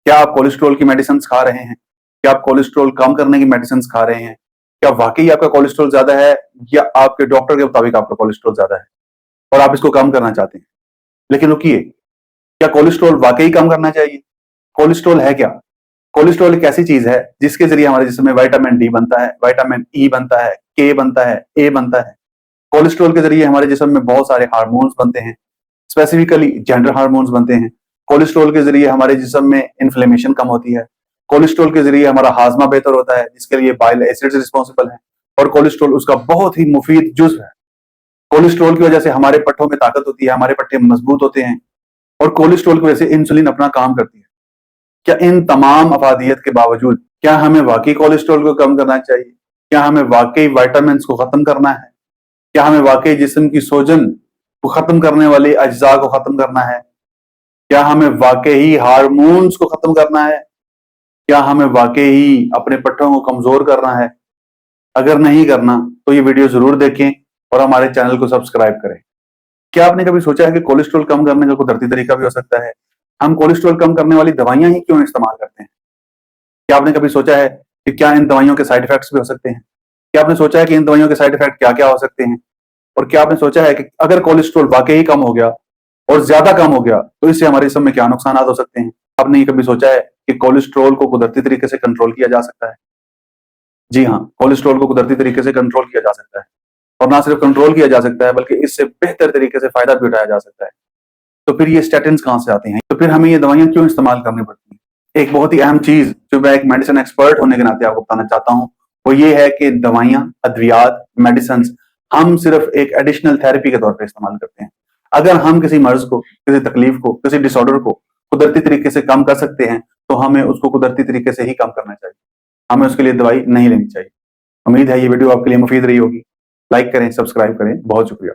क्या आप कोलेस्ट्रॉल की मेडिसिन खा रहे हैं? क्या आप कोलेस्ट्रॉल कम करने की मेडिसिन खा रहे हैं? क्या वाकई आपका कोलेस्ट्रॉल ज्यादा है, या आपके डॉक्टर के मुताबिक आपका कोलेस्ट्रॉल ज्यादा है और आप इसको कम करना चाहते हैं? लेकिन रुकिए, क्या कोलेस्ट्रॉल वाकई कम करना चाहिए? कोलेस्ट्रॉल है क्या? कोलेस्ट्रॉल एक ऐसी चीज है जिसके जरिए हमारे जिस्म में विटामिन डी बनता है, विटामिन ई बनता है, के बनता है, ए बनता है। कोलेस्ट्रॉल के जरिए हमारे जिस्म में बहुत सारे हार्मोन्स बनते हैं, स्पेसिफिकली जेंडर हार्मोन्स बनते हैं। कोलेस्ट्रॉल के जरिए हमारे जिस्म में इन्फ्लेमेशन कम होती है। कोलेस्ट्रॉल के जरिए हमारा हाजमा बेहतर होता है, जिसके लिए बाइल एसिड्स रिस्पॉन्सिबल है, और कोलेस्ट्रॉल उसका बहुत ही मुफीद जुज़्व है। कोलेस्ट्रॉल की वजह से हमारे पट्टों में ताकत होती है, हमारे पट्टे मजबूत होते हैं, और कोलेस्ट्रॉल की वजह से इंसुलिन अपना काम करती है। क्या इन तमाम अफादियत के बावजूद क्या हमें वाकई कोलेस्ट्रॉल को कम करना चाहिए? क्या हमें वाकई विटामिन को खत्म करना है? क्या हमें वाकई जिस्म की सोजन को खत्म करने वाले अज्जा को खत्म करना है? क्या हमें वाकई हार्मोन्स को खत्म करना है? क्या हमें वाकई अपने पट्टों को कमजोर करना है? अगर नहीं करना तो ये वीडियो जरूर देखें और हमारे चैनल को सब्सक्राइब करें। क्या आपने कभी सोचा है कि कोलेस्ट्रॉल कम करने का कुदरती तरीका भी हो सकता है? हम कोलेस्ट्रॉल कम करने वाली दवाइयां ही क्यों इस्तेमाल करते हैं? क्या आपने कभी सोचा है कि क्या इन दवाइयों के साइड इफेक्ट्स भी हो सकते हैं? क्या आपने सोचा है कि इन दवाइयों के साइड इफेक्ट क्या क्या हो सकते हैं? और क्या आपने सोचा है कि अगर कोलेस्ट्रॉल वाकई ही कम हो गया और ज्यादा कम हो गया तो इससे हमारे जिस्म में क्या नुकसान हो सकते हैं? आपने ये कभी सोचा है कि कोलेस्ट्रॉल को कुदरती तरीके से कंट्रोल किया जा सकता है? जी हाँ, कोलेस्ट्रॉल को कुदरती तरीके से कंट्रोल किया जा सकता है, और ना सिर्फ कंट्रोल किया जा सकता है बल्कि इससे बेहतर तरीके से फायदा भी उठाया जा सकता है। तो फिर ये स्टैटिन्स कहां से आते हैं? तो फिर हमें ये दवाइयां क्यों इस्तेमाल करनी पड़ती हैं? एक बहुत ही अहम चीज जो मैं एक मेडिसिन एक्सपर्ट होने के नाते आपको बताना चाहता हूं, वो ये है कि दवाइयां, अद्वियात, मेडिसिन हम सिर्फ एक एडिशनल थेरेपी के तौर पर इस्तेमाल करते हैं। अगर हम किसी मर्ज को, किसी तकलीफ को, किसी डिसऑर्डर को कुदरती तरीके से कम कर सकते हैं तो हमें उसको कुदरती तरीके से ही कम करना चाहिए, हमें उसके लिए दवाई नहीं लेनी चाहिए। उम्मीद है ये वीडियो आपके लिए मुफीद रही होगी। लाइक करें, सब्सक्राइब करें। बहुत शुक्रिया।